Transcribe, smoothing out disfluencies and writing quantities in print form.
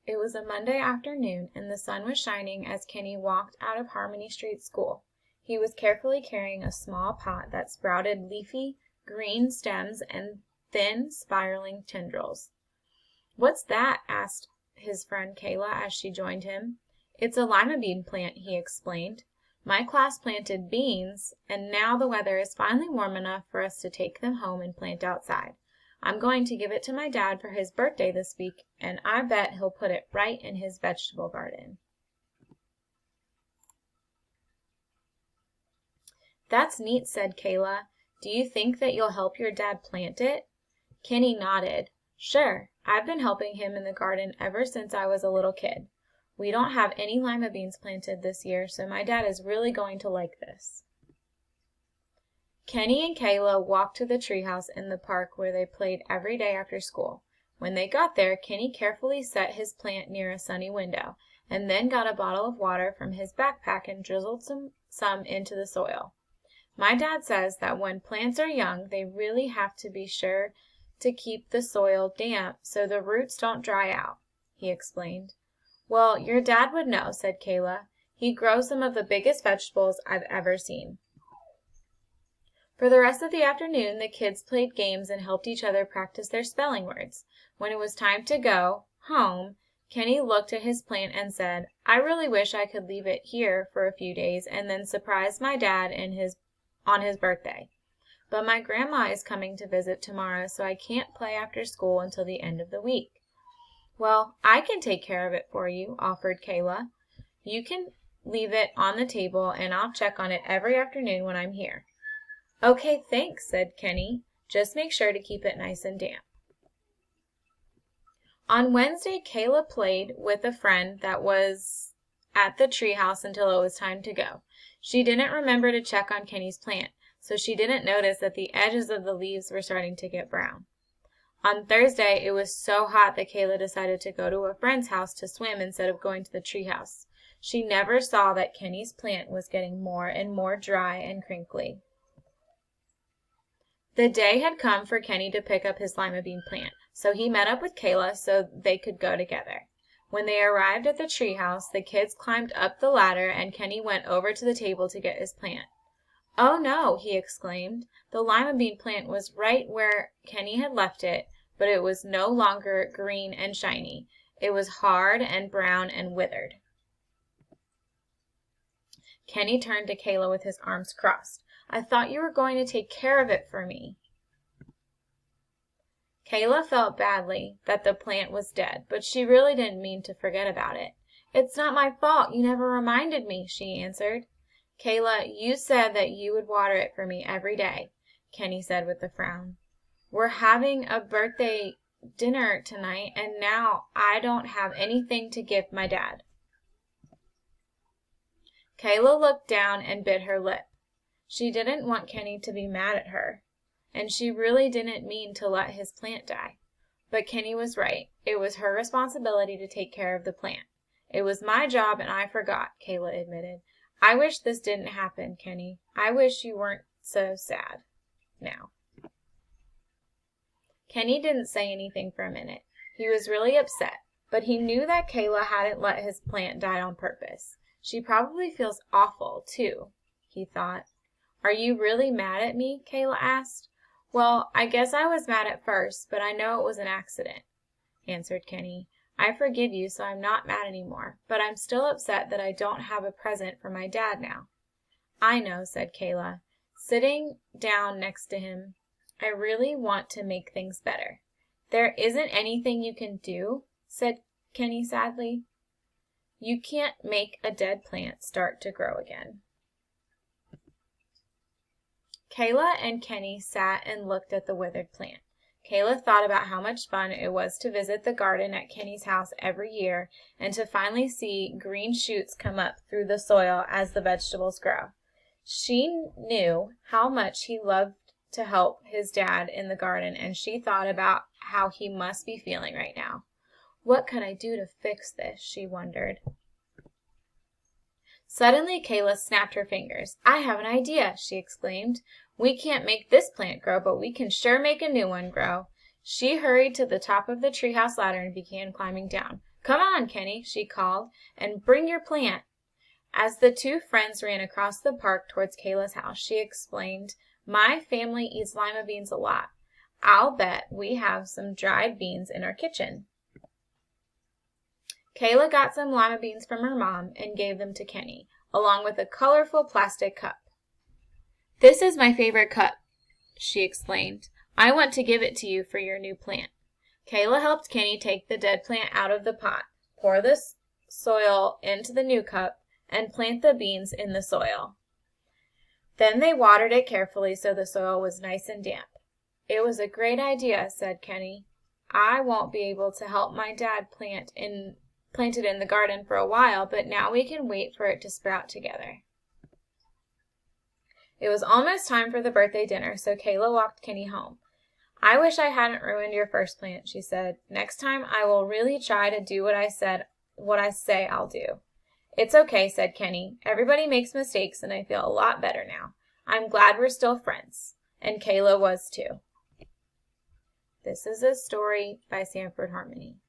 It was a Monday afternoon, and the sun was shining as Kenny walked out of Harmony Street School. He was carefully carrying a small pot that sprouted leafy, green stems and thin, spiraling tendrils. "What's that?" asked his friend Kayla as she joined him. "It's a lima bean plant," he explained. "My class planted beans, and now the weather is finally warm enough for us to take them home and plant outside. I'm going to give it to my dad for his birthday this week, and I bet he'll put it right in his vegetable garden." "That's neat," said Kayla. "Do you think that you'll help your dad plant it?" Kenny nodded. "Sure. I've been helping him in the garden ever since I was a little kid. We don't have any lima beans planted this year, so my dad is really going to like this." Kenny and Kayla walked to the treehouse in the park where they played every day after school. When they got there, Kenny carefully set his plant near a sunny window, and then got a bottle of water from his backpack and drizzled some into the soil. "My dad says that when plants are young, they really have to be sure to keep the soil damp so the roots don't dry out," he explained. "Well, your dad would know," said Kayla. "He grows some of the biggest vegetables I've ever seen." For the rest of the afternoon, the kids played games and helped each other practice their spelling words. When it was time to go home, Kenny looked at his plant and said, "I really wish I could leave it here for a few days and then surprise my dad on his birthday. But my grandma is coming to visit tomorrow, so I can't play after school until the end of the week." "Well, I can take care of it for you," offered Kayla. "You can leave it on the table, and I'll check on it every afternoon when I'm here." "Okay, thanks," said Kenny. "Just make sure to keep it nice and damp." On Wednesday, Kayla played with a friend that was at the treehouse until it was time to go. She didn't remember to check on Kenny's plant, so she didn't notice that the edges of the leaves were starting to get brown. On Thursday, it was so hot that Kayla decided to go to a friend's house to swim instead of going to the treehouse. She never saw that Kenny's plant was getting more and more dry and crinkly. The day had come for Kenny to pick up his lima bean plant, so he met up with Kayla so they could go together. When they arrived at the treehouse, the kids climbed up the ladder and Kenny went over to the table to get his plant. "Oh no," he exclaimed. The lima bean plant was right where Kenny had left it, but it was no longer green and shiny. It was hard and brown and withered. Kenny turned to Kayla with his arms crossed. "I thought you were going to take care of it for me." Kayla felt badly that the plant was dead, but she really didn't mean to forget about it. "It's not my fault. You never reminded me," she answered. "Kayla, you said that you would water it for me every day," Kenny said with a frown. "We're having a birthday dinner tonight, and now I don't have anything to give my dad." Kayla looked down and bit her lip. She didn't want Kenny to be mad at her, and she really didn't mean to let his plant die. But Kenny was right. It was her responsibility to take care of the plant. "It was my job and I forgot," Kayla admitted. "I wish this didn't happen, Kenny. I wish you weren't so sad now." Kenny didn't say anything for a minute. He was really upset, but he knew that Kayla hadn't let his plant die on purpose. She probably feels awful, too, he thought. "Are you really mad at me?" Kayla asked. "Well, I guess I was mad at first, but I know it was an accident," answered Kenny. "I forgive you, so I'm not mad anymore, but I'm still upset that I don't have a present for my dad now." "I know," said Kayla, sitting down next to him. "I really want to make things better." "There isn't anything you can do," said Kenny sadly. "You can't make a dead plant start to grow again." Kayla and Kenny sat and looked at the withered plant. Kayla thought about how much fun it was to visit the garden at Kenny's house every year and to finally see green shoots come up through the soil as the vegetables grow. She knew how much he loved to help his dad in the garden, and she thought about how he must be feeling right now. "What could I do to fix this?" she wondered. Suddenly Kayla snapped her fingers. "I have an idea!" she exclaimed. "We can't make this plant grow, but we can sure make a new one grow." She hurried to the top of the treehouse ladder and began climbing down. "Come on, Kenny," she called, "and bring your plant." As the two friends ran across the park towards Kayla's house, she explained, "My family eats lima beans a lot. I'll bet we have some dried beans in our kitchen." Kayla got some lima beans from her mom and gave them to Kenny, along with a colorful plastic cup. "This is my favorite cup," she explained. "I want to give it to you for your new plant." Kayla helped Kenny take the dead plant out of the pot, pour the soil into the new cup, and plant the beans in the soil. Then they watered it carefully so the soil was nice and damp. "It was a great idea," said Kenny. "I won't be able to help my dad plant it in the garden for a while, but now we can wait for it to sprout together." It was almost time for the birthday dinner, so Kayla walked Kenny home. "I wish I hadn't ruined your first plant," she said. "Next time I will really try to do what I say I'll do." "It's okay," said Kenny. "Everybody makes mistakes, and I feel a lot better now. I'm glad we're still friends." And Kayla was too. This is a story by Sanford Harmony.